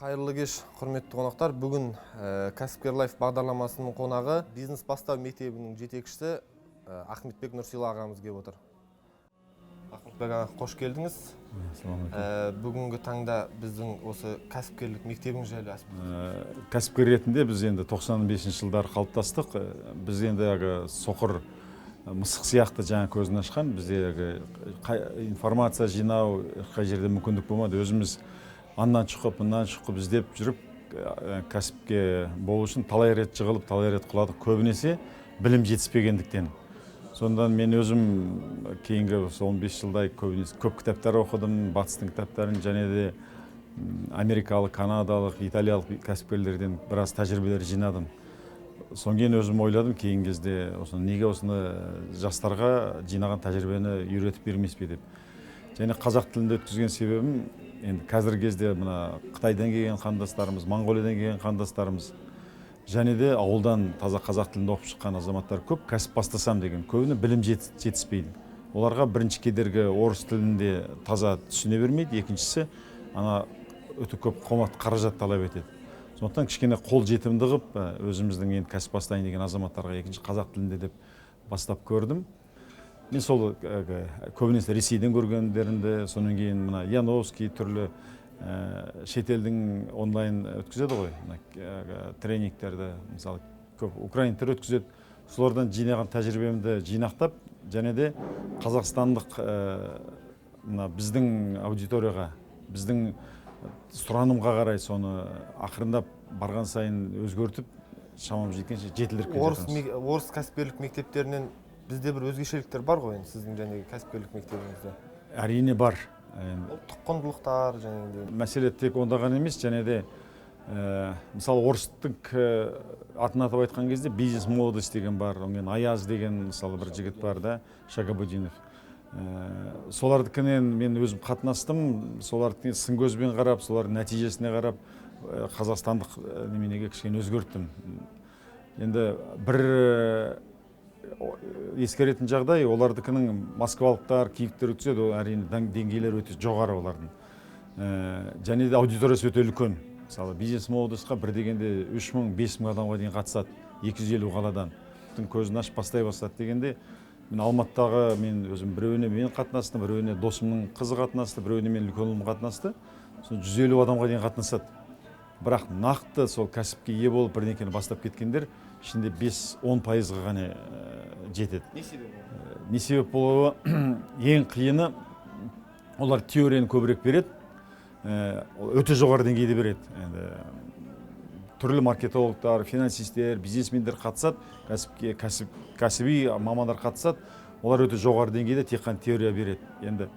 Қайырлы кеш, құрметті қонақтар. Бүгін Кәсіпкер Лайф бағдарламасының қонағы бизнес бастау мектебінің жетекшісі Ахметбек Нұрсилы ағамыз келіп отыр. Ахметбек аға, қош келдіңіз. Бүгінгі таңда біздің осы кәсіпкерлік мектебің жайлы кәсіпкер ретінде біз енді 95 жылдары қалыптастық. Біз енді соқыр мысық сияқты жаңа көзін ашқан. Бізде информация жинау қай жерде мүмкіндік болмады. Өзіміз аннан шықып, мындан шықып іздеп жүріп, кәсіпке болу үшін талай рет жығылып, талай рет құладық. Көбінесе білім жетіспегендіктен. Сондан мен өзім кейінгі 15 жылдай көп кітаптар оқыдым, батыстың кітаптарын, және де америкалық, канадалық, италиялық кәсіпкерлерден біраз тәжірибелер жинадым. Содан кейін өзім ойладым, кейін кезде неге осыны жастарға жинаған тәжірибені үйретіп бермес пе деп. Және қазақ тілінде өткізген себебім, енді қазіргі кезде мына Қытайдан келген қандастарымыз, Моңғолиядан келген қандастарымыз, және де ауылдан таза қазақ тілінде оқып шыққан азаматтар көп. Кәсіп бастасам деген көбіне білім жетіспейді. Оларға бірінші кедергі орыс тілінде таза түсіне бермейді, екіншісі өте көп қомақты қаражат талап етеді. Сондықтан кішкене қол жетімді қылып, өзіміздің енді кәсіп бастайын деген азаматтарға екінші қазақ тілінде деп бастап көрдім. Мен сол көбінесе Ресейден көргендерінде, сонан кейін мына Яновский түрлі шетелдің онлайн өткізеді ғой, тренингтерді, мысалы көп украин тілі өткізеді. Солардан жинаған тәжірибемді жинақтап, және де қазақстандық біздің аудиторияға, біздің сұранымға қарай соны ақырындап барған сайын өзгертіп, шамамыз жеткенше жетілдіріп келе жатырмыз. Орыс кәсіпкерлік мектептерінен бізде бір өзгешеліктер бар ғой, сіздің және кәсіпкерлік мектебіңізде? Әрине бар. Ұлттық құндылықтар және де. Мәселе тек онда ғана емес, және де мысалы орыстың атын атап айтқан кезде бизнес молодость деген бар, онымен Аяз деген мысалы бір жігіт бар да, Шагабудинов. Солардікінен мен өзім қатынастым, солардікінен сын көзбен қарап, солардың нәтижесіне қарап, қазақстандық неменеге кішкене өзгерттім. Енді бір ескеретін жағдай, олардыкінің москвалықтар, киевтер өтседі, әрине деңгейлер өте жоғары олардың. Және де аудиториясы өте үлкен. Мысалы, бизнес молодостьқа бір дегенде 3000-5000 адамға дейін қатысады, 250 қаладан. Көзін ашып бастай бастады дегенде, мен Алматыдағы мен өзім біреуіне мен қатынастым, біреуіне досымның қызы қатынасты, біреуіне мен үлкен ұлым қатынасты. 150 адамға дейін қатынасады. Бірақ нақты сол кәсіпке ие болып бірдеңені бастап кеткендер ішінде 5-10% ғана жетеді. Не себеп болуы? Ең қиыны, олар теорияны көбірек береді, өте жоғары деңгейде береді. Түрлі маркетологтар, финансистер, бизнесмендер қатысады, кәсіби мамандар қатысады, олар өте жоғары деңгейде тек қана теория береді. Енді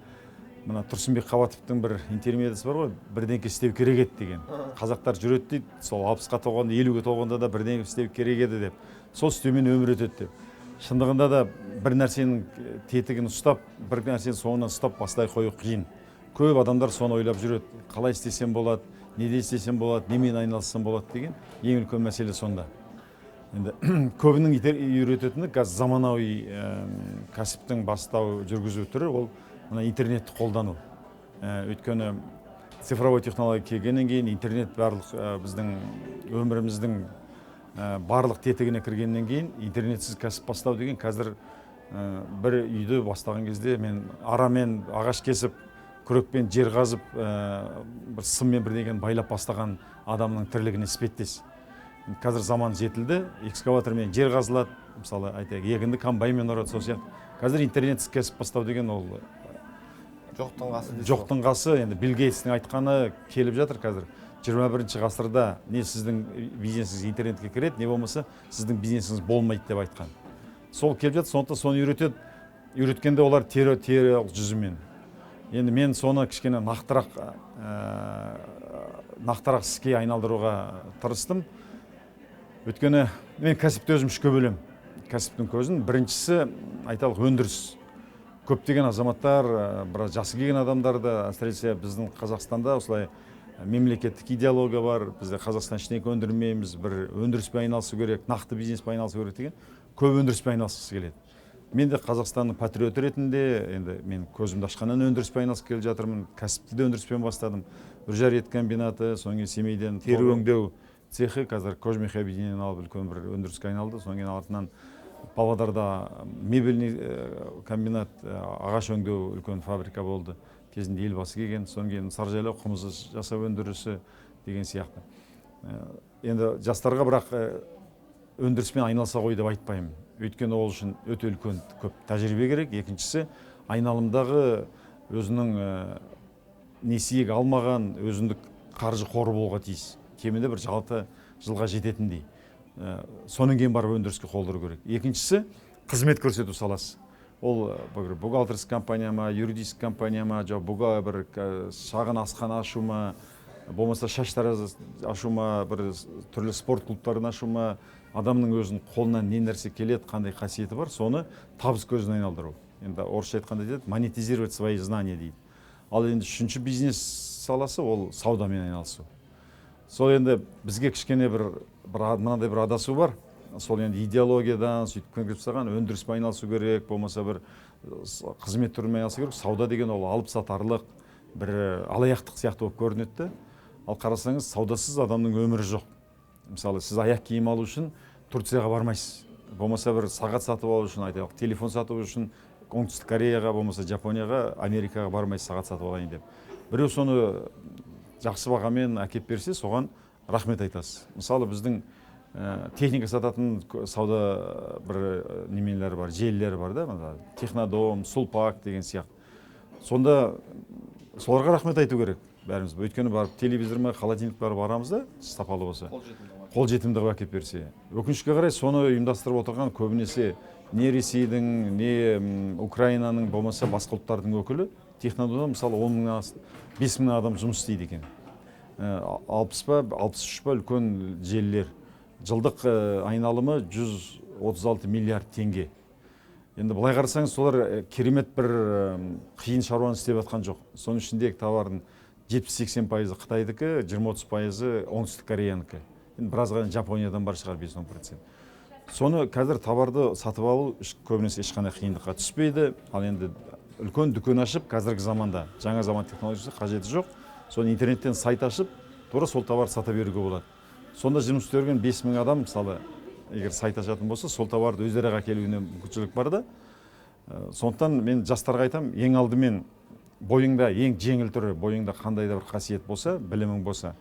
мына Тұрсынбек Қабатовтың бір интермедиясы бар ғой, бірдеңке істеу керек еді деген. Қазақтар жүреді дейді, сол 60-қа толғанда, 50-ге толғанда да бірдеңке істеу керек еді деп. Сол істеумен өмір өтеді деп. Шындығында да бір нәрсенің тетігін ұстап, бір нәрсенің соңынан ұстап бастай қою қиын. Көп адамдар соны ойлап жүреді. Қалай істесем болады, неде істесем болады, немен айналыссам болады деген ең үлкен мәселе сонда. Енді көбінің үйрететіні заманауи кәсіптің бастау жүргізу түрі ол интернетті қолдану. Өйткені цифровой технология келгеннен кейін интернет барлық біздің өміріміздің барлық тетігіне кіргеннен кейін интернетсіз кәсіп бастау деген қазір бір үйді бастаған кезде мен арамен ағаш кесіп, күрекпен жер қазып, бір сыммен бірдеңені байлап бастаған адамның тірлігіне іспеттес. Қазір заман жетілді, экскаватормен жер қазылады, мысалы айтайық, егінді комбайнмен орады, сол сияқты. Қазір интернетсіз кәсіп бастау деген ол жоқтың қасы. Енді Билл Гейтстің айтқаны келіп жатыр қазір. 21-ші ғасырда не сіздің бизнесіңіз интернетке кіреді, не болмаса сіздің бизнесіңіз болмайды деп айтқан. Сол келіп жатыр, сондықтан соны үйретеді. Үйреткенде олар теориялық жүзімен. Енді мен соны кішкене нақтырақ іске айналдыруға тырыстым. Өйткені мен кәсіпті өзім үшке бөлем. Кәсіптің көзін біріншісі айталық өндіріс. Көптеген азаматтар, біраз жасы келген адамдарды, әсіресе біздің Қазақстанда осылай мемлекеттік идеология бар, бізде Қазақстан ештеңе өндірмейміз, бір өндіріспен айналысу керек, нақты бизнеспен айналысу керек деген, көп өндіріспен айналысқысы келеді. мен де Қазақстанның патриоты ретінде енді мен көзімді ашқаннан өндіріспен айналысып келе жатырмын. Кәсіпті де өндіріспен бастадым. Үржар ет комбинаты, содан кейін Семейден тері өңдеу цехы, қазір кожмех объединениені алып үлкен бір өндіріске айналды. Содан кейін артынан Павлодарда мебельный комбинат, ағаш өңдеу үлкен фабрика болды. Кезінде елбасы келген, содан кейін Саржайлау қымыз жасау өндірісі деген сияқты. Енді жастарға бірақ өндіріспен айналыса ғой деп айтпаймын. Өйткені ол үшін өте үлкен көп тәжірибе керек. Екіншісі, айналымдағы өзінің несиеге алмаған өзіндік қаржы қоры болуға тиіс. Кемінде бір 6 жылға жететіндей. Соның кейін барып өндіріске қолдыру керек. Екіншісі, қызмет көрсету саласы. Ол бір бухгалтерск компания ма, юридический компания ма, бір шағын асхана ашу ма, болмаса шаштараз ашу ма, бір түрлі спорт клубтарын ашу ма, адамның өзінің қолынан не нәрсе келеді, қандай қасиеті бар, соны табыс көзіне айналдыру. Енді орысша айтқанда дейді, монетизировать свои знания дейді. Ал енді үшінші бизнес саласы ол саудамен айналысу. Сол енді бізге кішкене мынандай бір адасу бар. Сол енді идеологиядан сөйтіп кіріп салған, өндіріспен айналысу керек, болмаса бір қызмет түрімен айналысу керек. Сауда деген ол алып сатарлық, бір алаяқтық сияқты болып көрінеді. Ал қарасаңыз, саудасыз адамның өмірі жоқ. Мысалы, сіз аяқ киім алу үшін Турцияға бармайсыз. Болмаса бір сағат сатып алу үшін, айтайық, телефон сатып үшін Оңтүстік Кореяға, болмаса Жапонияға, Америкаға бармайсыз сағат сатып алайын деп. Біреу соны жақсы бағамен әкеп берсе, соған рахмет айтасыз. Мысалы, біздің техника сататын сауда бір неменелер бар, желілер бар да, Технодом, Сулпак деген сияқты. Сонда соларға рахмет айту керек бәріміз. Өйткені барып телевизор ма, холодильник барып арамыз да, сапалы болса. Қолжетімді қылып әкеп берсе. Өкінішке қарай соны ұйымдастырып отырған көбінесе не Ресейдің, не Украинаның, болмаса басқа ұлттардың өкілі. Технодомда мысалы 5 мың адам жұмыс істейді екен. 60 па, 63 па үлкен желілер. Жылдық айналымы 136 миллиард теңге. Енді былай қарасаңыз, солар керемет бір қиын шаруаны істеп жатқан жоқ. Соның ішіндегі товардың 70-80% Қытайдікі, 20-30% Оңтүстік Кореянікі. Енді біразға Жапониядан бар шығар 5-10%. Соны қазір товарды сатып алу көбінесе ешқандай қиындыққа түспейді. Ал енді үлкен дүкен ашып, қазіргі заманда жаңа заман технологиясы қажеті жоқ. Соны интернеттен сайт ашып, тура сол товарды сата беруге болады. Сонда жұмыс істеген 5 мың адам, мысалы, егер сайт ашатын болса, сол товарды өздері әкелуіне мүмкіншілік бар да. Сондықтан мен жастарға айтам, ең алдымен бойыңда ең жеңіл түрі, бойыңда қандай да бір қасиет болса, білімің болса,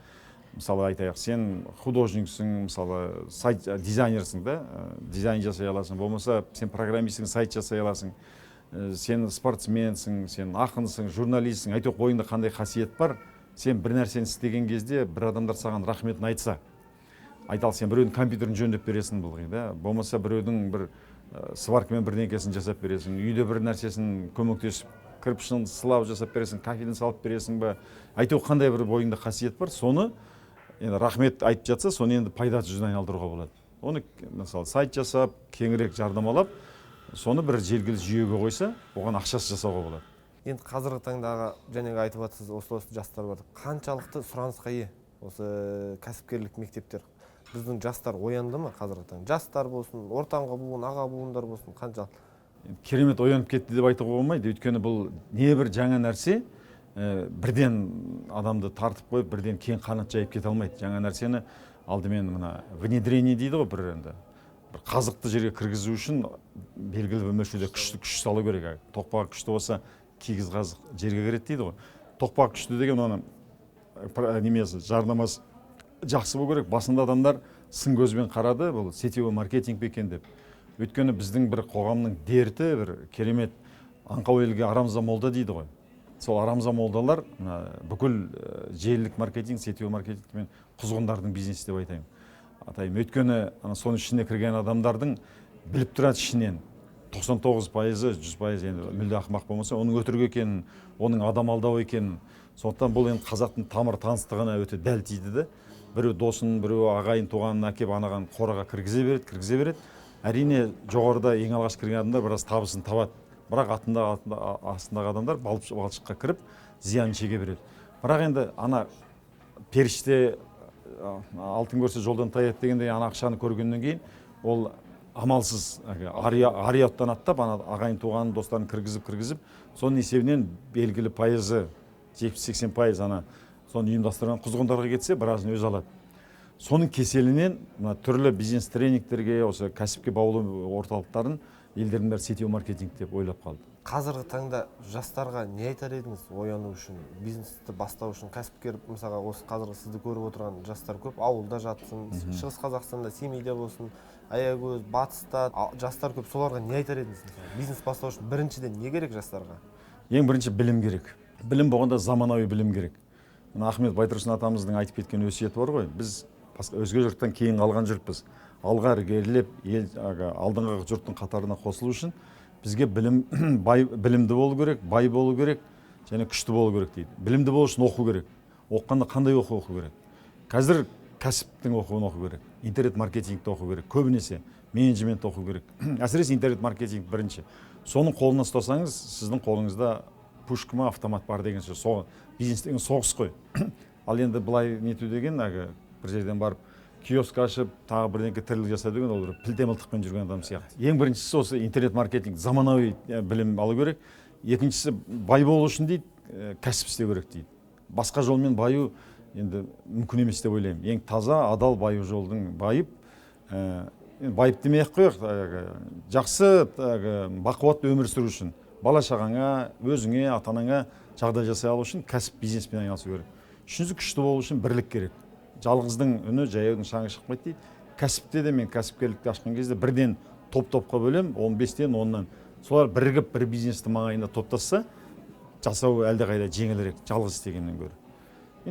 мысалы айтайық, сен художниксің, мысалы сайт дизайнерсің да, дизайн жасай аласың, болмаса сен программистсің, сайт жасай аласың, сен спортсменсің, сен ақынсың, журналистсің, айтайық, бойыңда қандай қасиет бар, сен бір нәрсені істеген кезде бір адамдар саған рахметін айтса, айтал, сен біреудің компьютерін жөндеп бересің бұл да, болмаса біреудің бір сваркамен бірдеңкесін жасап бересің, үйде бір нәрсесін көмектесіп, кірпішін сылап жасап бересің, кофеден салып бересің ба, айту қандай бір бойыңда қасиет бар, соны енді рахмет айтып жатса, соны енді пайда жүзіне айналдыруға болады. Оны мысалы сайт жасап, кеңірек жардамалап, соны бір желгілі жүйеге қойса, оған ақшасы жасауға болады. Енді қазіргі таңдағы жәнегі айтып жатсыз, осы жастар бар. Қаншалықты сұранысқа ие осы кәсіпкерлік мектептер? Біздің жастар оянды ма қазіргі таңда? Жастар болсын, ортаңғы буын, аға буындар болсын, қаншалықты? Керемет оянып кетті деп айтуға болмайды. Өйткені бұл небір жаңа нәрсе бірден адамды тартып қойып, бірден кең қанат жайып кете алмайды. Жаңа нәрсені алдымен мына внедрение дейді ғой, бір қазықты жерге кіргізу үшін белгілі бір мөлшерде күш салу керек. Тоқпағы күшті болса, кигіз қазық жерге кіреді дейді ғой. Тоқпағы күшті деген оны немесі, жарнамасы жақсы болу керек. Басында адамдар сын көзбен қарады, бұл сетевой маркетинг екен деп. Өйткені біздің бір қоғамның дерті, бір керемет аңқау елге арамза молда дейді ғой. Сол арамза молдалар бүкіл желілік маркетинг, сетевой маркетингмен құзғындардың бизнесі деп айтайын. Өйткені соның ішіне кірген адамдардың біліп тұрады ішінен 99%, 100% енді мүлде ақымақ болмаса, оның өтірік екенін, оның адам алдау екенін. Сондықтан бұл енді қазақтың тамыр таныстығына өте дәл тиді де. Біреу досын, біреу ағайын туғанын әкеп анаған қораға кіргізе береді. Әрине жоғарыда ең алғаш кірген адамдар біраз табысын табады. Бірақ астындағы адамдар балшыққа кіріп зиян шеге береді. Бірақ енді ана періште алтын көрсе жолдан таяды дегендей ана ақшаны көргеннен кейін ол амалсыз ариаттан аттап ана ағайын туған достарын кіргізіп соның есебінен белгілі пайызы 70-80% ана соны ұйымдастырған құзғындарға кетсе біразын өзі алады. Соның кеселінен түрлі бизнес тренингтерге, осы кәсіпке баулу орталықтарын елдердің бәрі сетеу маркетинг деп ойлап қалды. Қазіргі таңда жастарға не айтар едіңіз ояну үшін, бизнесті бастау үшін? Кәсіпкер, мысалға, осы қазіргі сізді көріп отырған жастар көп, ауылда жатсын, Шығыс Қазақстанда, Семейде болсын, Аягөз, Батыста жастар көп. Соларға не айтар едіңіз? Бизнес бастау үшін біріншіден не керек жастарға? Ең бірінші білім керек. Білім болғанда заманауи білім керек. Ахмет Байтұрсын атамыздың айтып кеткен өсиеті бар ғой. Біз өзге жұрттан кейін қалған жұртпыз. Алға ілгерілеп, алдыңғы жұрттың қатарына қосылу үшін бізге білімді болу керек, бай болу керек, және күшті болу керек дейді. Білімді болу үшін оқу керек. Оққанда қандай оқу керек? Қазір кәсіптің оқуын оқу керек. Интернет маркетингті оқу керек. Көбінесе менеджмент оқу керек. Әсіресе интернет маркетинг бірінші. Соның қолына ұстасаңыз, сіздің қолыңызда пушка ма, автомат бар деген сөз. Бизнес деген соғыс қой. Ал енді былай нету деген, бір жерден барып киоск ашып, тағы бірдеңке тірлік жасау деген, ол пілте мылтықпен жүрген адам сияқты. Ең біріншісі осы интернет маркетинг, заманауи білім алу керек. Екіншісі, бай болу үшін дейді, кәсіп істеу керек дейді. Басқа жолмен баю енді мүмкін емес деп ойлаймын. Ең таза, адал баю жолдың байып демей-ақ қояйық, жақсы бақуатты өмір сүру үшін, бала шағаңа, өзіңе, ата-анаңа жағдай жасай алу үшін кәсіп, бизнеспен айналысу керек. Үшінші, күшті болу үшін бірлік керек. Жалғыздың үні жаяудың шаңы шықпайды дейді. Кәсіпте де мен кәсіпкерлікті ашқан кезде бірден топ-топқа бөлем, 15-тен 10-нан. Солар бірігіп бір бизнесті маңайында топтасса, жасау әлдеқайда жеңілірек, жалғыз істегеннен гөрі.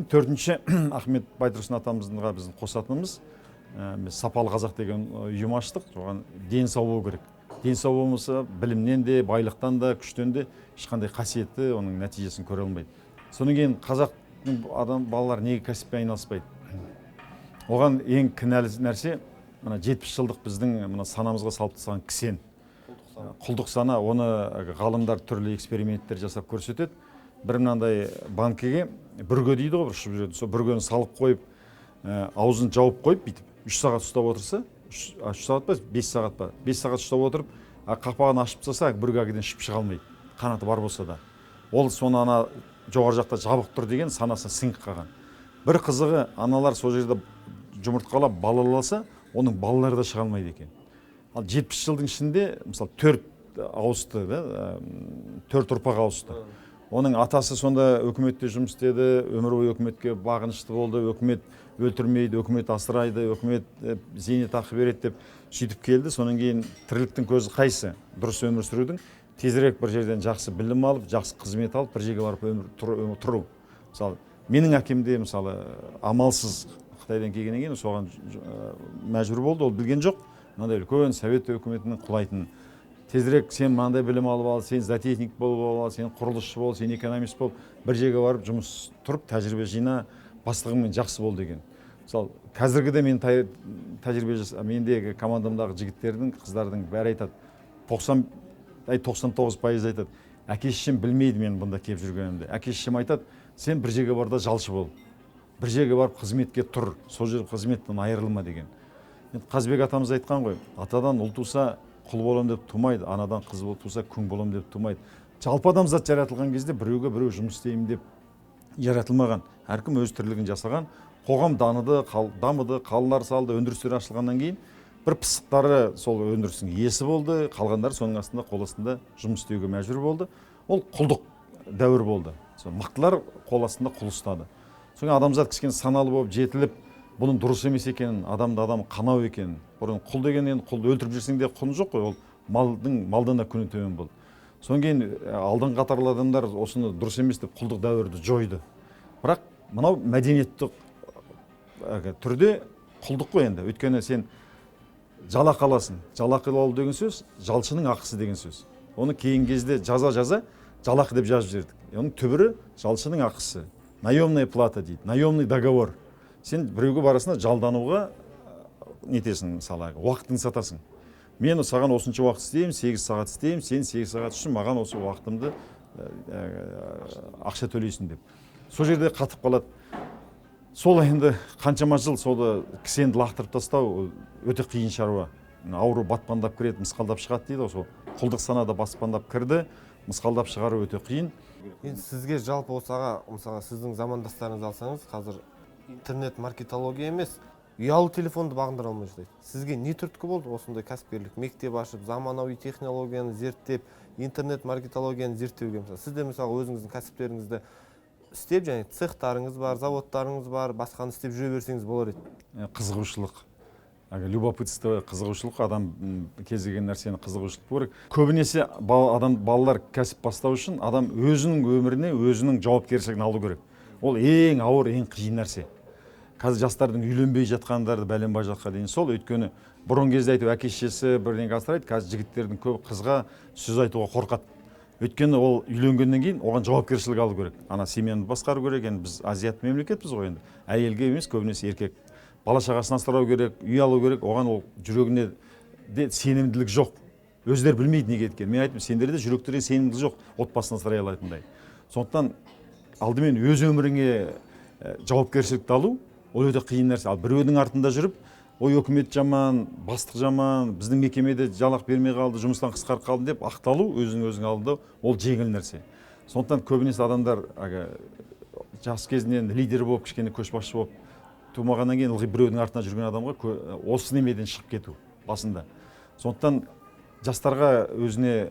Енді төртінші, Ахмет Байтұрсын атамыздыңға біздің қосатынымыз, біз Сапалы Қазақ деген ұйым аштық. Оған дені сау болу керек. Дені сау болмаса, білімнен де, байлықтан да, күштен де ешқандай қасиетті, оның нәтижесін көре алмайды. Содан кейін қазақтың балалар неге кәсіппен айналыспайды? Оған ең кінәлі нәрсе, 70 жылдық біздің санамызға салып тастаған кісен. Құлдық сана, оны ғалымдар түрлі эксперименттер жасап көрсетеді. Бір мынандай банкеге бүрге дейді ғой, ұшып жүреді. Сол бүргені салып қойып, аузын жауып қойып, бүйтіп 3 сағат ұстап отырса, 3 сағат па, 5 сағат па, 5 сағат ұстап отырып, қақпағын ашып тастаса, бүрге әкеден ішіп шыға алмайды. Қанаты бар болса да. Ол соны ана жоғары жақта жабық тұр деген санасына сіңіп қалған. Бір қызығы, аналар сол жерде жұмыртқалап балаласа, оның балалары да шыға алмайды екен. Ал 70 жылдың ішінде, мысалы, 4 ауысты, 4 ұрпақ ауысты. Оның атасы сонда өкіметте жұмыс істеді, өмір бойы өкіметке бағынышты болды, өкімет өлтірмейді, өкімет асырайды, өкімет зейнетақы береді деп сөйтіп келді. Содан кейін тірліктің көзі қайсы? Дұрыс өмір сүрудің, тезірек бір жерден жақсы білім алып, жақсы қызмет алып, бір жерге барып тұру. Мысалы, менің әкемде, мысалы, амалсыз Қытайдан келгеннен кейін соған мәжбүр болды, ол білген жоқ. Мынандай үлкен совет өкіметінің құлайтын. Тезірек сен мынандай білім алып ал, сен зоотехник болып ал, сен құрылысшы бол, сен экономист бол, бір жерге барып жұмыс тұрып, тәжірибе жина, бастығыңмен жақсы бол деген. Мысалы, қазіргіде мен тәжірибе мендегі командамдағы жігіттердің, қыздардың бәрі айтады, 99% айтады, әке-шешем білмейді мен бұнда келіп жүргенімді. Әке-шешем айтады, сен бір жерге барда жалшы бол, бір жерге барып қызметке тұр, сол жер қызметтен айырылма деген. Қазбек атамыз айтқан ғой, атадан ұл туса құл болам деп тумайды, анадан қыз туса күң болам деп тумайды. Жалпы адамзат жаратылған кезде біреуге біреу жұмыс істеймін деп жаратылмаған. Әркім өз тірлігін жасаған. Қоғам дамыды, қалалар салды, өндірістер ашылғаннан кейін бір пысықтары сол өндірістің иесі болды, қалғандар соның астында қол астында жұмыс істеуге мәжбүр болды. Ол құлдық дәуір болды. Мықтылар қол астында құл ұстады. Соң адамзат кішкене саналы болып жетіліп, бұның дұрыс емес екенін, адамды адам қанау екенін. Бұрын құл деген құлды өлтіріп жүрсең де құны жоқ қой, ол малдан да күні төмен болды. Содан кейін алдыңғы қатарлы адамдар осыны дұрыс емес деп құлдық дәуірді жойды. Бірақ мынау мәдениетті түрде құлдық қой енді. Өйткені сен жалақы аласың. Жалақы алу деген сөз жалшының ақысы деген сөз. Оны кейінгі кезде жаза жалақы деп жазып жібердік. Оның түбірі жалшының ақысы. Наемная плата дейді, наемный договор. Сен біреуге барасына жалдануға нетесің, мысалы, уақытын сатасың. Мен саған осынша уақыт істеймін, 8 сағат істеймін, сен 8 сағат үшін маған осы уақытымды ақша төлейсің деп. Сол жерде қатып қалады. Сол енді қаншама жыл солды кісенді лақтырып тастау өте қиын шаруа. ауру батпандап кіреді, мысқалдап шығады дейді ғой, сол құлдық санада баспандап кірді, мысқалдап шығару өте қиын. Енді сізге жалпы осыға, мысалы сіздің замандастарыңызды алсаңыз, қазір интернет маркетология емес, ұялы телефонды бағындыра алмай жатады. Сізге не түрткі болды осындай кәсіпкерлік мектеп ашып, заманауи технологияны зерттеп, интернет маркетологияны зерттеуге? Мысалы сізде мысалы өзіңіздің кәсіптеріңізді істеп, және цехтарыңыз бар, заводтарыңыз бар, басқаны істеп жүре берсеңіз болар еді. Қызығушылық, любопытство, қызығушылық, адам кез келген нәрсені қызығушылық керек. Көбінесе балалар кәсіп бастау үшін адам өзінің өміріне өзінің жауапкершілігін алу керек. Ол ең ауыр, ең қиын нәрсе. Қазір жастардың үйленбей жатқандарды бәленбай жатқа дейін сол, өйткені бұрын кезде айтып әке-шешесі бірдеңе асырайды, қазір жігіттердің көбі қызға сөз айтуға қорқады. Өйткені ол үйленгеннен кейін оған жауапкершілік алу керек. Ана семьяны басқару керек. Енді біз азиат мемлекетпіз ғой енді. Әйелге емес, көбінесе еркек. Бала шағасын асырау керек, үй алу керек. Оған ол жүрегіне де сенімділік жоқ. Өздері білмейді неге еткенін. Мен айттым, сендерде жүректерде сенімділік жоқ, отбасын асырай алатындай. Сондықтан алдымен өз өміріңе жауапкершілікті алу ол өте қиын нәрсе. Ал біреудің артында жүріп, ой, өкімет жаман, бастық жаман, біздің мекемеде жалақы бермей қалды, жұмыстан қысқарып қалды деп ақталу өзің алдында ол жеңіл нәрсе. Сондықтан көбінесе адамдар жас кезінен лидер болып, кішкене көшбасшы болып тумағаннан кейін ылғи біреудің артында жүрген адамға осы немеден шығып кету басында. Сондықтан жастарға өзіне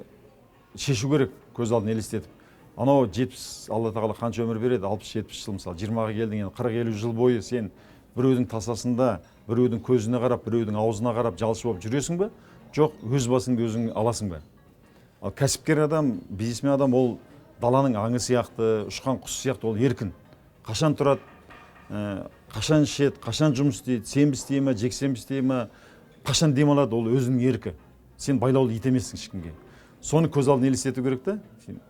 шешу керек, көз алдын елестетіп. Анау 70, Алла тағала қанша өмір береді, 60-70 жыл, мысалы 20-ға келдің, 40-50 жыл бойы сен біреудің тасасында, біреудің көзіне қарап, біреудің аузына қарап жалшы болып жүресің бе? Жоқ, өз басыңды өзің аласың ба? Ал кәсіпкер адам, бизнесмен адам ол даланың аңы сияқты, ұшқан құс сияқты, ол еркін. Қашан тұрады, қашан ішеді, қашан жұмыс істейді, сенбі істей ме, жексенбі істей ме, қашан демалады, ол өзінің еркі. Сен байлаулы итемессің ешкімге. Соны көз алдын елестету керек та.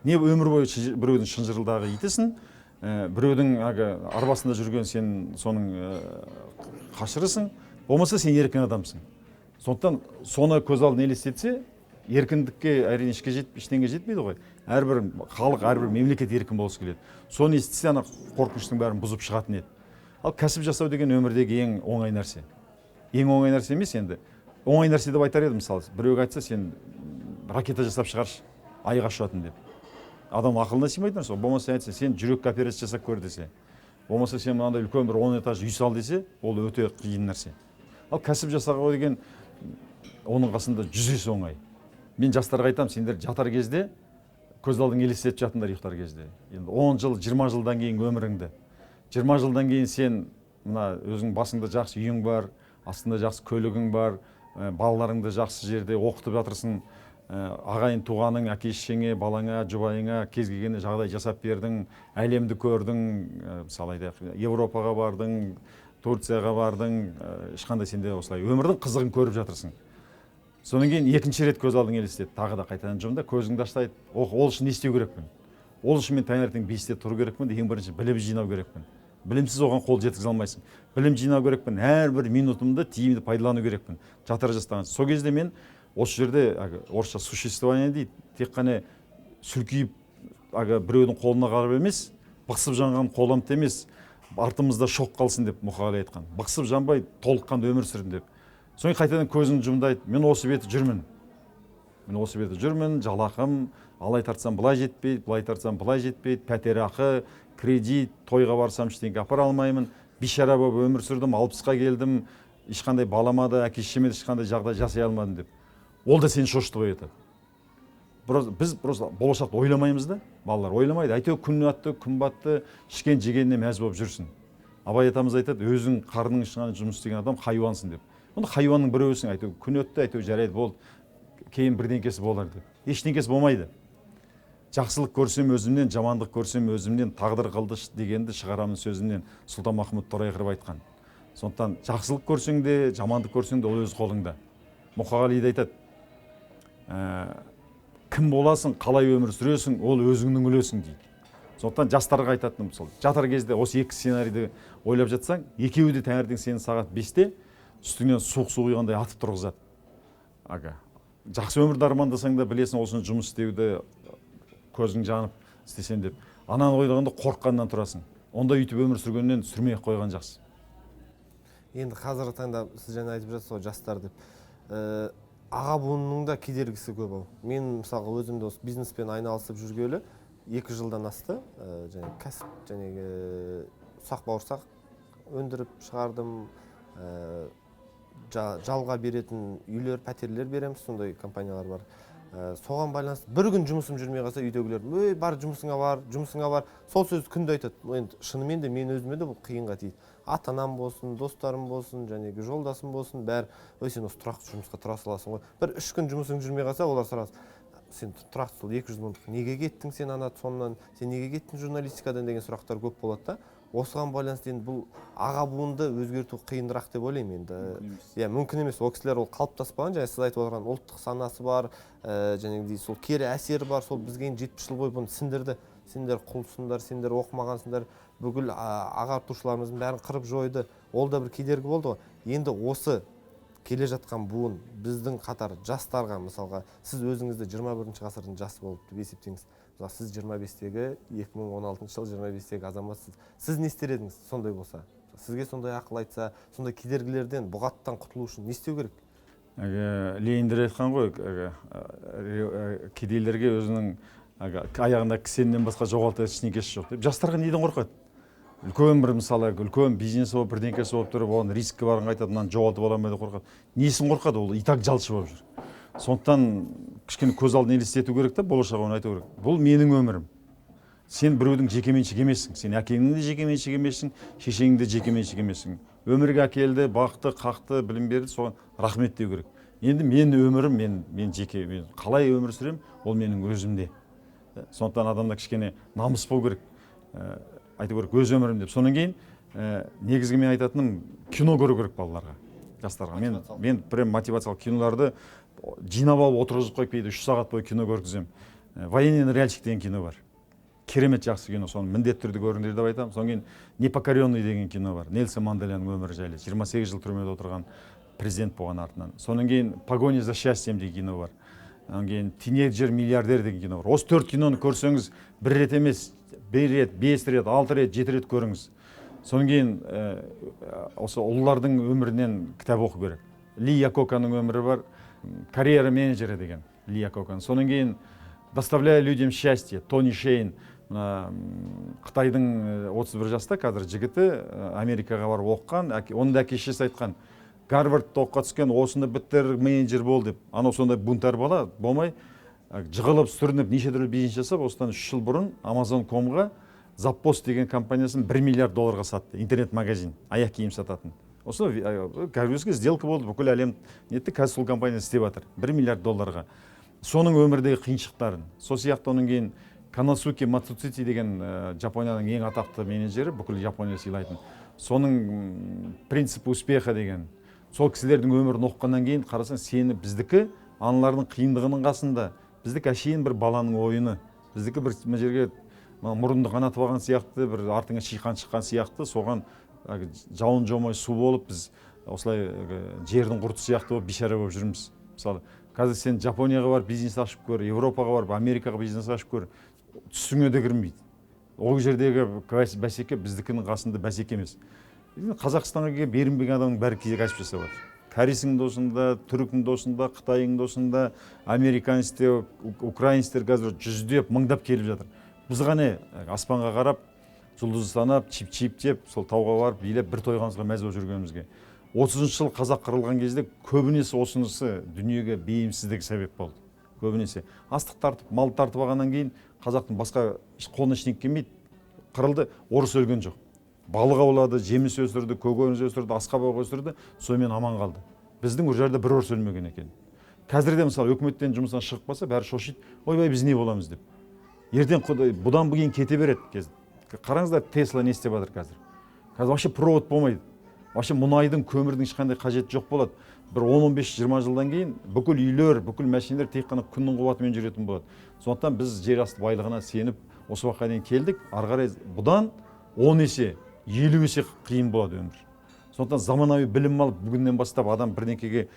Не өмір бойы біреудің шынжырылдағы итесің, біреудің арбасында жүрген сен соның қашырысың, болмаса сен еркін адамсың. Сондықтан соны көз алдын елестетсе, еркіндікке әрине ештеңе жетпейді ғой. Әрбір халық, әрбір мемлекет еркін болғысы келеді. Соны естісе, ана қорқыныштың бәрін бұзып шығатын еді. Ал кәсіп жасау деген өмірдегі ең оңай нәрсе. Ең оңай нәрсе емес енді. Оңай нәрсе деп айтар едім, мысалы, біреуге айтса, сен ракета жасап шығаршы, айға ұшатын деп. Адам ақылына сыймайтын нәрсе. Болмаса айтса, сен жүрекке операция жасап көр десе, болмаса сен мынандай үлкен бір 10 этаж үй сал десе, ол өте қиын нәрсе. Ал кәсіп жасауға деген оның қасында 100 есе оңай. Мен жастарға айтам, сендер жатар кезде көз алдың елестетіп жатыңдар ұйықтар кезде. Енді 10 жыл, 20 жылдан кейін өміріңді. 20 жылдан кейін сен мына өзің басыңда жақсы үйің бар, астында жақсы көлігің бар, балаларыңды жақсы жерде оқытып жатырсың, ағайын туғаның, әке-шешеңе, балаңа, жұбайыңа кез келген жағдай жасап бердің, әлемді көрдің, мысалы айтайық, Европаға бардың, Турцияға бардың, ешқандай сенде осылай өмірдің қызығын көріп жатырсың. Содан кейін екінші рет көз алдың елестет, тағы да қайтадан жұмда көзіңді аштайды. Ол үшін не істеу керекпін? Ол үшін мен таңертең 5-те тұру керекпін, ең бірінші білім жинау керекпін. Білімсіз оған қол жеткізе алмайсың. Білім жинау керекпін, әрбір минутымды тиімді пайдалану керекпін. Жатар жастаған. Сол кезде мен осы жерде орысша существование дейді, тек қана сүлкиіп біреудің қолына қарап емес, бықсып жанған қоламды емес, артымызда шоқ қалсын деп Мұқағали айтқан. Бықсып жанбай толыққанды өмір сүрдім деп. Соң қайтадан көзін жұмдайды, мен осы беті жүрмін. Мен осы беті жүрмін, жалақым, алай тартсам былай жетпейді, былай тартсам былай жетпейді, пәтер ақы, кредит, тойға барсам ештеңе апара алмаймын, бейшара болып өмір сүрдім, 60-қа келдім, ешқандай балама да, әке-шешеме де ешқандай жағдай жасай алмадым деп. Ол да сені шошытып оятады. Біз просто болашақты ойламаймыз да, балалар ойламайды. Әйтеуір күн атты, күн батты, ішкен жегеніне мәз болып жүрсін. Абай атамыз айтады, өзің қарның ішінен жұмыс істеген адам хайуансың деп. Онда хайуанның біреусің, әйтеуір күн өтті, әйтеуір жарайды, болды, кейін бірдеңкесі болар деп. Ештеңкесі болмайды. Жақсылық көрсем өзімнен, жамандық көрсем өзімнен, тағдыр қылды дегенді шығарамын сөзімнен, Сұлтанмахмұт Торайғыров айтқан. Сондықтан жақсылық көрсең де, жамандық көрсең де ол өз қолыңда. Мұқағали айтады, кім боласың, қалай өмір сүресің, ол өзіңнің үлесің дейді. Сондықтан жастарға айтатыным сол. Жатар кезде осы екі сценарийді ойлап жатсаң, екеуі де таңертең сені сағат 5-те үстіңнен суық су құйғандай атып тұрғызады. Жақсы өмірді армандасаң да білесің, осыны жұмыс істеуді көзің жанып істесем деп. Ананы ойлағанда қорыққаннан тұрасың. Онда үйтіп өмір сүргеннен сүрмей қойған жақсы. Енді қазіргі таңда сіз жаңа айтып жатсыз ғой, жастар деп. аға буынның да кедергісі көп ол. Мен мысалға өзімді осы бизнеспен айналысып жүргелі 2 жылдан асты. Және кәсіп, және ұсақ бауырсақ өндіріп шығардым. Жалға беретін үйлер, пәтерлер береміз, сондай компаниялар бар. Соған байланысты бір күн жұмысым жүрмей қалса, үйдегілер "Ой, бар жұмысыңа бар, жұмысыңа бар." Сол сөзді күнде айтады. Енді шынымен де мен өзіме де бұл қиынға тиді. Ата-анам болсын, достарым болсын, және жолдасым болсын, бәрі "Ой, сен осы тұрақты жұмысқа тұра саласың ғой." Бір 3 күн жұмысың жүрмей қалса, олар сұрайды: "Сен тұрақты сол 200 мыңдық, неге кеттің сен ана соннан, сен неге кеттің журналистикадан?" деген сұрақтар көп болады да. Осыған байланысты енді бұл аға буынды өзгерту қиынырақ деп ойлаймын енді. Мүмкін емес. Ол кісілер ол қалыптаспаған, және сіз айтып отырған ұлттық санасы бар, және сол кері әсері бар. Сол бізге 70 жыл бойы бұны сіндірді. Сендер құлсыңдар, сендер оқымағансыңдар. Бүкіл ағартушыларымыздың бәрін қырып жойды. Ол да бір кедергі болды ғой. Енді осы келе жатқан буын біздің қатар жастарға, мысалға, сіз өзіңізді 21 ғасырдың жасы болып деп есептеңіз. Сіз 25-тегі, 2016 жыл 25-тегі азаматсыз. Сіз не істер едіңіз сондай болса? Сізге сондай ақыл айтса, сондай кедергілерден, бұғаттан құтылу үшін не істеу керек? Ленин айтқан ғой, кедейлерге өзінің аяғында кісеннен басқа жоғалтатын ештеңесі жоқ деп. Жастарға неден қорқады? Үлкен бір мысалы, үлкен бизнес болып, бірдеңкесі болып тұрып, оған рискі барын айтады, мынаны жоғалтып аламын деп қорқады. Несін қорқады? Ол итак жалшы болып жүр. Сондықтан кішкене көз алдын елестету керек та, болашақ оны айту керек. Бұл менің өмірім. Сен біреудің жекеменшік емессің. Сен әкеңнің де жекеменшік емессің, шешеңнің де жекеменшік емессің. Өмірге әкелді, бақты, қақты, білім берді, соған рахмет деу керек. Енді мен өмірім, мен жеке, мен қалай өмір сүрем, ол менің өзімде. Сондықтан адамда кішкене намыс болу керек. Айту керек өз өмірім деп. Сонан кейін негізгі мен айтатыным кино көру керек балаларға, жастарға. Мен прям мотивациялық киноларды жинап алып отырғызып қойып кейде 3 сағат бойы кино көргіземін. Военный ныряльщик деген кино бар. Керемет жақсы кино, соны міндетті түрде көріңдер деп айтамын. Содан кейін Непокоренный деген кино бар. Нельсон Манделяның өмірі жайлы. 28 жыл түрмеде отырған президент болған артынан. Содан кейін Погоня за счастьем деген кино бар. Содан кейін Тинейджер миллиардер деген кино бар. Осы 4 киноны көрсеңіз, 1 рет емес, 1 рет, 5 рет, 6 рет, 7 рет көріңіз. Содан кейін осы ұлылардың өмірінен кітап оқу керек. Ли Якоканың өмірі бар. Карьера менеджері деген Ли Якокан. Содан кейін Доставляя людям счастье, Тони Шейн, Қытайдың 31 жаста қазір жігіті Америкаға барып оқыған, оның да әке-шешесі айтқан, Гарвардта оқуға түскен, осында бітір менеджер бол деп. Анау сондай бунтар бала болмай, жығылып сүрініп неше түрлі бизнес жасап, осыдан 3 жыл бұрын Amazon.com'ға Zappos деген компаниясын $1 миллиард сатты. Интернет-магазин, аяқ киім сататын. Осы кәдімгі сделка болды, бүкіл әлем нетті, қазір сол компания істеп жатыр. $1 миллиард. Соның өмірдегі қиыншылықтарын. Сол сияқты оның кейін Канасуки Мацуцити деген Жапонияның ең атақты менеджері, бүкіл Жапония сыйлайтын. Соның принципі успеха деген. Сол кісілердің өмірін оқығаннан кейін қарасаң, сені біздікі аналардың қиындығының қасында, біздікі әшейін бір баланың ойыны, біздікі бір жерге мұрынды қанатып алған сияқты, бір артыңа шиқан шыққан сияқты, соған жауын жаумай су болып, біз осылай жердің құрты сияқты болып бейшара болып жүрміз. Мысалы, қазір сен Жапонияға барып бизнес ашып көр, Европаға барып, Америкаға бизнес ашып көр, түсіңе де кірмейді. Ол жердегі бәсеке біздікінің қасында бәсеке емес. Қазақстанға келіп берінбеген адамның бәрі кезек ашып жасап жатыр. Корейсің досында, түріктің досында, Қытайың досында, американецтер, украинецтер қазір жүздеп, мыңдап келіп жатыр. Біз ғана аспанға қарап, жұлдызды санап, чип-чип деп, сол тауға барып, билеп бір тойғанымызға мәз болып жүргенімізге. 30 жыл қазақ қырылған кезде көбінесе осынысы дүниеге бейімсіздік себеп болды. Көбінесе астық тартып, мал тартып алғаннан кейін қазақтың басқа қолына ештеңе келмейді. Қырылды, орыс өлген жоқ. Балық аулады, жеміс өсірді, көкөніс өсірді, асқабақ өсірді, сонымен аман қалды. Біздің жерде бір орыс өлмеген екен. Қазірде мысалы өкіметтен жұмыстан шығып қалса, бәрі шошиды. Ойбай, біз не боламыз деп. Ертең бұдан бүгін кете береді. Қараңыздар, Тесла не істеп жатыр қазір. Қазір вообще провод болмайды. Вообще мұнайдың, көмірдің ешқандай қажеті жоқ болады. Бір 10-15-20 жылдан кейін бүкіл үйлер, бүкіл мәшинелер тек қана күннің қуатымен жүретін болады. Сондықтан біз жер асты байлығына сеніп, осы уақытқа дейін келдік. Ары қарай бұдан 10 есе, 50 есе қиын болады өмір. Сондықтан заманауи білім алып, бүгіннен бастап адам бірдеңкеге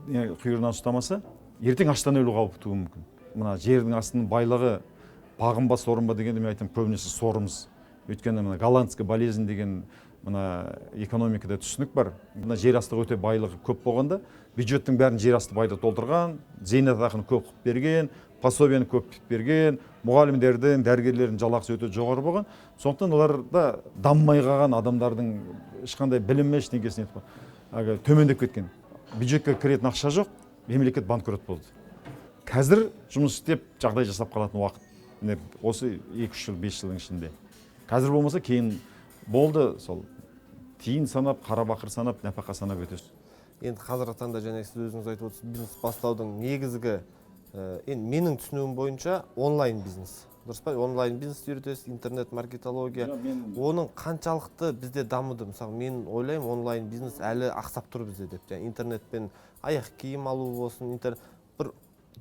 құйырынан ұстамаса, ертең аштан өлу қаупі туы мүмкін. Мына жердің астының байлығы бағынба, сорынба дегенде мен айтам, көбінесе сорымыз. Өйткені голландский болезнь деген мына экономикада түсінік бар. Мына жер асты өте байлығы көп болғанда, бюджеттің бәрін жер асты байды толтырған, зейнетақыны көп қылып берген, пособияны көп берген, мұғалімдердің, дәрігерлердің жалақысы өте жоғары болған. Сондықтан оларда дамымай қалған адамдардың ешқандай білімі ештеңесін төмендеп кеткен. Бюджетке кіретін ақша жоқ, мемлекет банкрот болды. Қазір жұмыс істеп, жағдай жасап қалатын уақыт. Осы 2-3 жыл, 5 жылдың ішінде. Қазір болмаса кейін болды, сол тиын санап, қара бақыр санап, нәпақа санап өтесіз. Енді қазіргі таңда және сіз өзіңіз айтып отырсыз, бизнес бастаудың негізгі, енді менің түсінуім бойынша онлайн бизнес. Дұрыс па? Онлайн бизнес үйретесіз, интернет маркетология. Оның қаншалықты бізде дамыды? Мысалы, мен ойлаймын, онлайн бизнес әлі ақсап тұр бізде деп. Интернетпен аяқ киім алу болсын, бір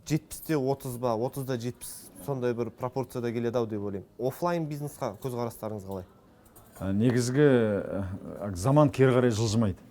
70-те 30 ба, 30-да 70 сондай бір пропорцияда келеді-ау деп ойлаймын. Офлайн бизнесқа көзқарастарыңыз қалай? Негізгі заман кері қарай жылжымайды.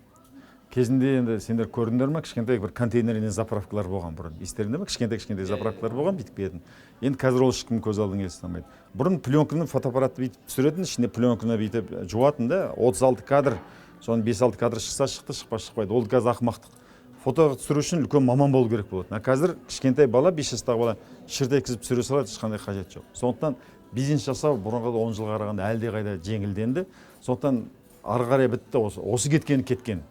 Кезінде енді сендер көрдіңдер ме, кішкентай бір контейнерінен заправкалар болған бұрын. Естеріңде ме? Кішкентай заправкалар болған, бүйтіп кететін. Енді қазір ол ешкім көз алдың елестемейді. Бұрын пленканы фотоаппаратты бүйтіп түсіретін, ішіне пленканы бүйтіп жуатын да, 36 кадр, соның 5-6 кадр шықса шықты, шықпайды. Ол қазір ақымақтық. Фото түсіру үшін үлкен маман болу керек болады. Қазір кішкентай бала, 5 жастағы бала шырдай кізіп түсіре салады, ешқандай қажет жоқ. Сондықтан бизнес жасау бұрынғы 10 жылға қарағанда әлде қайда жеңілденді. Сондықтан ары қарай бітті, осы кеткен.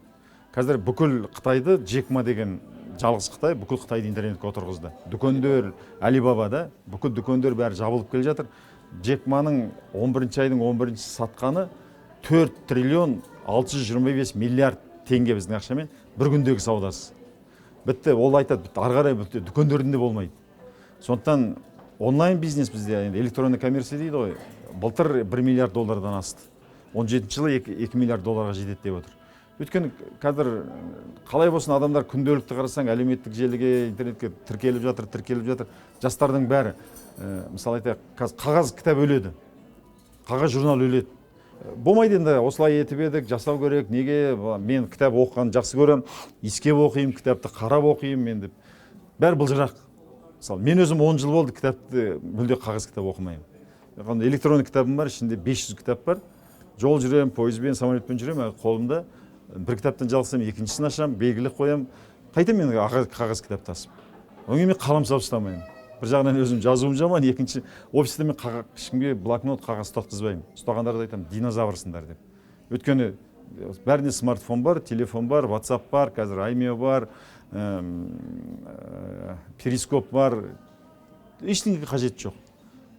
Қазір бүкіл Қытайды Джек Ма деген жалғыз Қытай, бүкіл Қытайды интернетке отырғызды. Дүкендер, Алибабада бүкіл дүкендер бәрі жабылып келе жатыр. Джек Маның 11 айдың 11 сатқаны 4 триллион 625 миллиард теңге біздің ақшамен бір күндегі саудасы. Бітті, ол айтады, ары қарай бітті, дүкендерінде болмайды. Сондықтан онлайн бизнес бізде электронды коммерция дейді ғой. Былтыр 1 миллиард доллардан асты. 17 жылы 2 миллиард долларға жетеді деп отыр. Өйткені қазір қалай болсын адамдар күнделікті қарасаң әлеуметтік желіге, интернетке тіркеліп жатыр. Жастардың бәрі, мысалы айтайық, қағаз кітап өледі. Қағаз журнал өледі. Болмайды енді, осылай етіп едік, жасау керек. Неге? Мен кітап оқығанды жақсы көрем, искеп оқимын, кітапты қарап оқимын мен деп. Бәрі былжырақ. Мысалы, мен өзім 10 жыл болды кітапты мүлде қағаз кітап оқымаймын. Электронды кітабым бар, ішінде 500 кітап бар. Жол жүрем, пойызбен, самолетпен жүрем, қолымда бір кітаптан жалғасам, екіншісін ашам, белгілі қоям. Қайтам мен қағаз кітап тасып. Оңай мен қалам салып ұстамаймын. Бір жағынан өзім жазуым жаман, екінші офисте мен ешкімге блокнот қағаз ұстатқызбаймын. Ұстағандарды айтамын, динозаврсыңдар деп. Өйткені бәріне смартфон бар, телефон бар, WhatsApp бар, қазір Аймео бар, перископ бар. Ештеңеге қажет жоқ.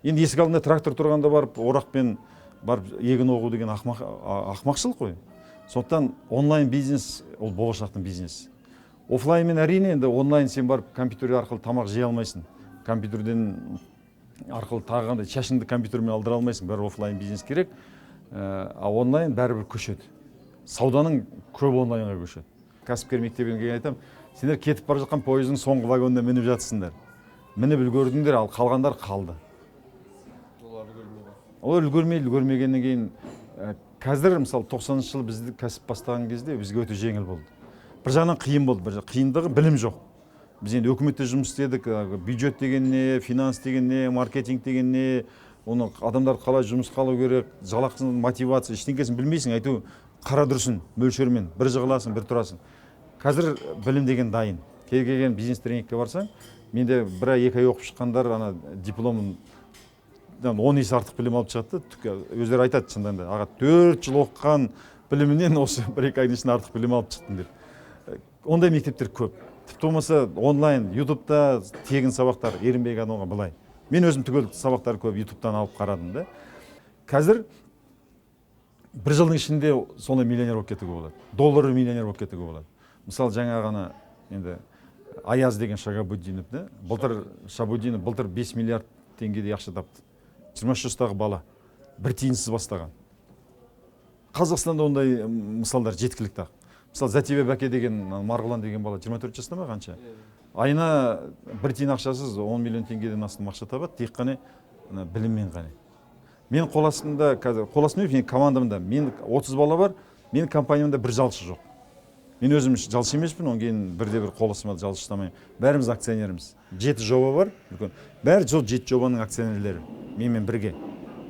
Енді есік алдында трактор тұрғанда барып, орақпен барып егін оғу деген ақмақшылық қой. Сондықтан онлайн бизнес ол болашақтың бизнесі. Офлайнмен әрине, енді онлайн сен барып компьютер арқылы тамақ жей алмайсың. Компьютерден арқылы тағығанда шашыңды компьютермен алдыра алмайсың. Бәрі офлайн бизнес керек. А онлайн бәрібір көшеді. Сауданың көп онлайнға көшеді. Кәсіпкер мектебіне айтамын, сендер кетіп бара жатқан пойыздың соңғы вагонында мініп жатсыңдар. Мініп үлгердіңдер, ал қалғандар қалды. Олар үлгермегеннен кейін қазір мысалы 90-шы жылы бізді кәсіп бастаған кезде бізге өте жеңіл болды. Бір жағынан қиын болды, бір қиындығы білім жоқ. Біз енді өкіметте жұмыс істедік, бюджет деген не, финанс деген не, маркетинг деген не, оны адамдар қалай жұмыс қалу керек, жалақысын, мотивация, ештеңкесін білмейсің, айту қара дүрсін, мөлшермен, бір жығыласың, бір тұрасың. Қазір білім деген дайын. Келген бизнес тренингке барсаң, менде 1-2 ай оқып шыққандар ана дипломын 10 есе артық білім алып шығады. Өздері айтады шындығында, аға 4 жыл оқыған білімінен осы 1-2 айдың ішінде артық білім алып шықтым деп. Ондай мектептер көп. Тіпті болмаса онлайн, ютубта тегін сабақтар, ерінбек адамға былай. Мен өзім түгел сабақтар көп ютубтан алып қарадым да. Қазір бір жылдың ішінде сондай миллионер болып кетуге болады. Доллары миллионер болып кетуге болады. Мысалы жаңа ғана енді Аяз деген Шагабуддинов да, Шабуддинов былтыр 5 миллиард теңгедей ақша тапты. 23 жастағы бала, бір тиынсыз бастаған. Қазақстанда ондай мысалдар жеткілікті. Мысалы Затибе Бәке деген, Марғұлан деген бала 24 жаста ма қанша? Айына бір тиын ақшасыз 10 миллион теңгеден астам ақша табады, тек қана біліммен ғана. Мен қоластымда, қоластымда, командамда, мен 30 бала бар, менің компаниямда бір жалшы жоқ. Мен өзім жалшы емеспін, оң кейін бірде-бір қоластыма жалшы ұстамаймын. Бәріміз акционеріміз. 7 жоба бар, бәрі 7 жобаның акционерлері, менімен бірге.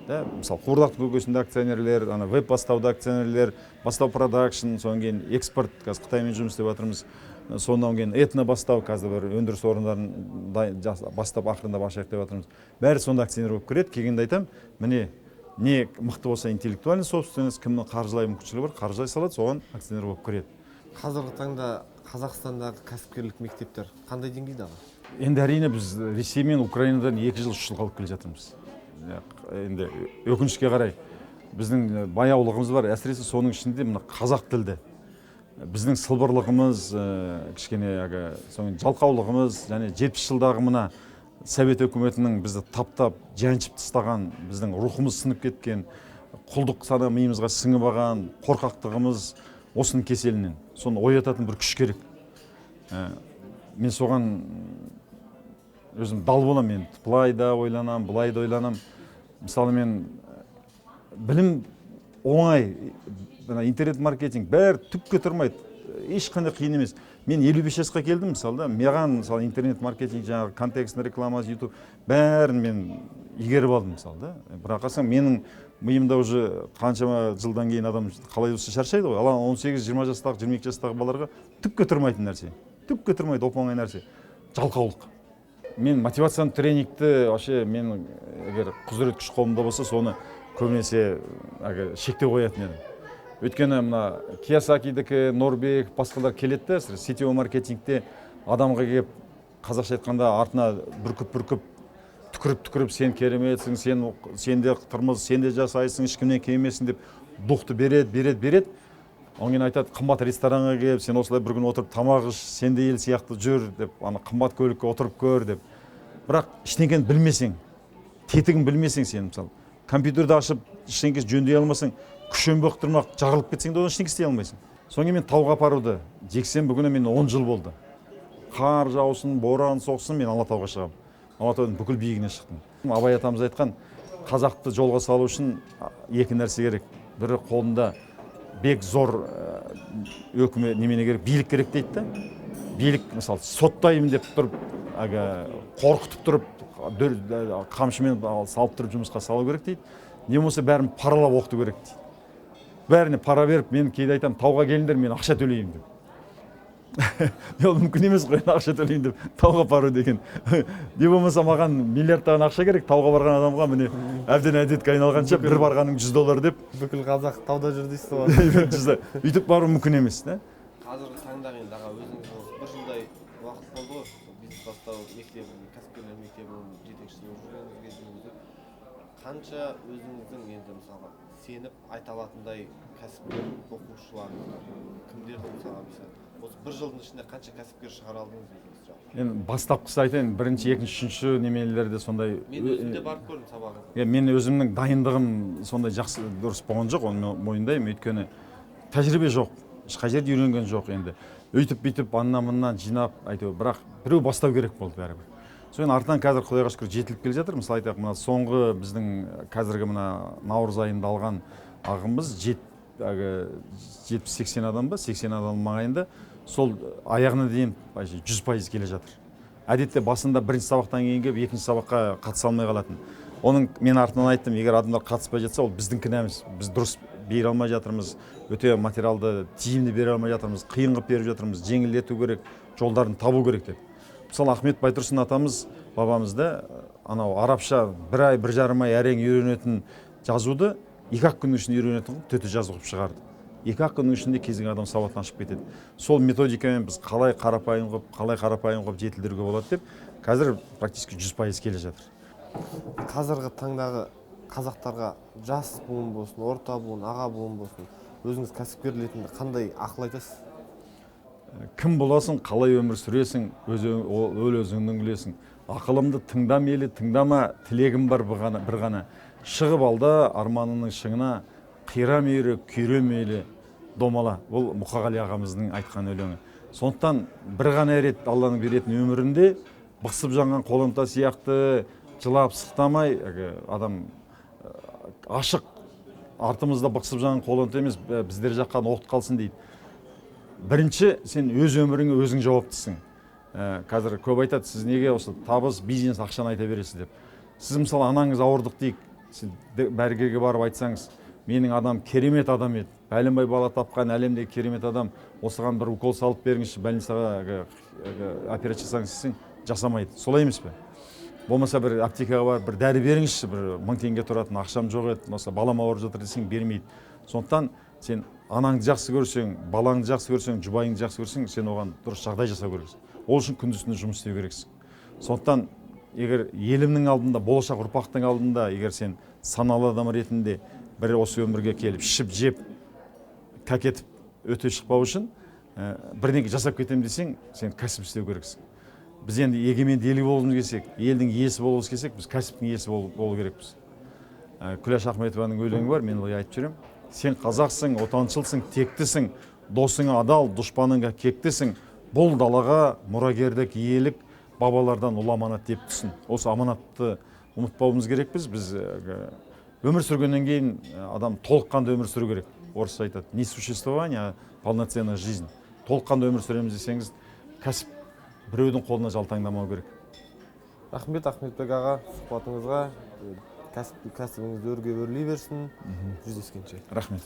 да, мысалы қуырдақтың көкесінде акционерлер, ана веб бастауда акционерлер, бастау продакшн, содан кейін экспорт, қазір Қытаймен жұмыс істеп жатырмыз. Сондан кейін этно бастау, қазір бір өндіріс орындарын бастап ақырындап ашайық деп жатырмыз. Бәрі сонда акционер болып кіреді. Келгенде айтам, міне не мықты болса интеллектуальный собственность, кімнің қаржылай мүмкіншілігі бар, қаржылай салады, соған акционер болып кіреді. Қазіргі таңда Қазақстандағы кәсіпкерлік мектептер қандай деңгейде? Енді әрине біз Ресей мен Украинадан 2 жыл 3 жыл қалып келе жатырмыз. Енді өкінішке қарай біздің баяулығымыз бар, әсіресе соның ішінде мына қазақ тілді. Біздің сылбырлығымыз, кішкене жалқаулығымыз, және 70 жылдағы мына Совет өкіметінің бізді таптап, жаншып тастаған, біздің рухымыз сынып кеткен, құлдық сана миымызға сіңіп алған қорқақтығымыз осының кеселінен. Соны оятатын бір күш керек. Мен соған өзім дал боламын, мен былай да ойланам, былай да ойланам. Мысалы мен білім оңай, интернет маркетинг бәрі түкке тұрмайды, ешқандай қиын емес. Мен 55 жасқа келдім, мысалы да, маған мысалы интернет маркетинг, жаңағы контекстный реклама, YouTube бәрін мен игеріп алдым, мысалы да. Бірақ қасаң менің миымда уже қаншама жылдан кейін адам қалай болса шаршайды ғой. Ал 18-20 жастағы, 22 жастағы балаларға түкке тұрмайтын нәрсе. Түкке тұрмайды, оп-оңай нәрсе. Жалқаулық. Мен мотивациялық тренингті вообще мен егер құзырет күш қолымда болса, соны көбінесе шектеу қоятын едім. Өйткені мына Киясакидікі, Норбек, басқалар келеді, сетевой маркетингте адамға келіп, қазақша айтқанда артына бүркіп түкіріп сен кереметсің, сенде тұрмыз, сенде жасайсың, ешкімнен кемемесің деп дұқты береді. Одан кейін айтады, қымбат ресторанға келіп, сен осылай бір күн отырып тамақ іш, сенде ел сияқты жүр деп, ана қымбат көлікке отырып көр деп. Бірақ ештеңені білмесең, тетігін білмесең сен, мысалы, компьютерді ашып, ештеңе жөндей алмасаң, күшен боқтырмақ, жағылып кетсең де одан ештеңе істей алмайсың. Соңғы мен тауға апаруды, жексенбі күні мен 10 жыл болды. Қар жаусын, боран соқсын, мен Алатауға шығамын. Алатаудың бүкіл биігіне шықтым. Абай атамыз айтқан, қазақты жолға салу үшін 2 нәрсе керек. Бірі қолында бек зор өкіме немене керек, билік керек дейді да. Билік, мысалы, соттаймын деп тұрып, қорқытып тұрып, қамшымен салып тұрып жұмысқа салу керек дейді. Не болса бәрін паралап оқыту керек дейді. Бәріне пара беріп, мен кейде айтам, тауға келіңдер, мен ақша төлеймін деп. Ол мүмкін емес қой, ақша төлеймін деп, тауға бару деген. Не болмаса маған миллиардтаған ақша керек, тауға барған адамға міне әбден әдетке айналғанша бір барғаның $100 деп. Бүкіл қазақ тауда жүр дейсіз ғой. Үйтіп бару мүмкін емес. Қазіргі таңда енді өзіңіз бір жылдай уақыт болды ғой, бизнес бастау мектебінің, кәсіпкерлер мектебінің жетекшісі болып жүргеніңізге қанша өзіңіздің енді мысалға сеніп айта алатындай кәсіпкер оқушыларыңыз кімдерді мысалға осы бір жылдың ішінде қанша кәсіпкер шығара алдыңыз өзіңіз жалпы? Енді бастапқысы айтайын, бірінші, екінші, үшінші немелерде сондай. Мен өзім де барып көрдім сабағыңызға. Мен өзімнің дайындығым сондай жақсы дұрыс болған жоқ, оны мойындаймын, өйткені тәжірибе жоқ, ешқай жерде үйренген жоқ енді. Өйтіп аннан-мыннан жинап, әйтеуір, бірақ біреу бастау керек болды бәрібір. Содан артынан қазір Құдайға шүкір жетіліп келе жатыр. Мысалы айтайық, мына соңғы біздің қазіргі мына наурыз айында алған ағымыз 70-80 адам ба, 80 адам маңайында, сол аяғына дейін 100% келе жатыр. Әдетте басында бірінші сабақтан кейін келіп, екінші сабаққа қатыса алмай қалатын. Оның мен артынан айттым, егер адамдар қатыспай жатса, ол біздің кінәміз. Біз дұрыс бере алмай жатырмыз, өте материалды тиімді бере алмай жатырмыз, қиын қылып беріп жатырмыз, жеңілдету керек, жолдарын табу керек деп. Мысалы Ахмет Байтұрсын атамыз, бабамызда анау арабша бір ай, бір жарым ай әрең үйренетін жазуды 2-ақ күннің ішінде үйренетін төте жазып шығарды. 2-ақ күннің ішінде кез келген адам сауатын ашып кетеді. Сол методикамен біз қалай қарапайым қылып жетілдіруге болады деп, қазір практически 100% келе жатыр. Қазіргі таңдағы қазақтарға жас буын болсын, орта буын, аға буын болсын, өзіңіз кәсіпкер ретінде қандай ақыл айтасыз? Кім боласың, қалай өмір сүресің, өл өзіңнің білесің. Ақылымды тыңда мейлі, тыңдама, тілегім бар бір ғана. Шығып алда арманының шыңына, қира мейлі, күйре мейлі, домала. Бұл Мұқағали ағамыздың айтқан өлеңі. Сондықтан бір ғана рет Алланың беретін өмірінде бықсып жанған қолымта сияқты жылап сықтамай, адам ашық, артымызда бықсып жанған қолымта емес, біздер жаққан оқ қалсын дейді. Бірінші, сен өз өміріңе өзің жауаптысың. Қазір көп айтады, сіз неге осы табыс, бизнес, ақшаны айта бересіз деп. Сіз мысалы анаңыз ауырдық дейік, сіз дәрігерге барып айтсаңыз, менің адам керемет адам еді, бәленбай бала тапқан әлемдегі керемет адам, осыған бір укол салып беріңізші, больницаға операция жасаңыз десең, жасамайды. Солай емес пе? Болмаса бір аптекаға барып бір дәрі беріңізші, бір 1000 теңге тұратын, ақшам жоқ еді, болмаса балам ауырып жатыр десең, бермейді. Сондықтан сен анаңды жақсы көрсең, балаңды жақсы көрсең, жұбайыңды жақсы көрсең, сен оған дұрыс жағдай жасау керексің. Ол үшін күндіз-түні жұмыс істеу керексің. Сондықтан егер елімнің алдында, болашақ ұрпақтың алдында, егер сен саналы адам ретінде бір осы өмірге келіп, ішіп жеп, кәкетіп өте шықпау үшін бірдеңе жасап кетем десең, сен кәсіп істеу керексің. Біз енді егеменді ел болғымыз келсек, елдің иесі болғымыз келсек, біз кәсіптің иесі болу керекпіз. Күләш Ахметованың өлеңі бар, мен олай айтып жүрем. Сен қазақсың, отаншылсың, тектісің, досыңа адал, дұшпаныңа кектісің. Бұл далаға мұрагерлік, иелік бабалардан ұлы аманат деп түсін. Осы аманатты ұмытпауымыз керекпіз. Біз өмір сүргеннен кейін адам толыққанды өмір сүру керек. Орысша айтады, не существование, а полноценная жизнь. Толыққанды өмір сүреміз десеңіз, кәсіп біреудің қолына жалтаңдамау керек. Рахмет Ахметбек аға, сұхбатыңызға. Кәсібіңіз өрге өрлей берсін. Жүздескенше. Рахмет.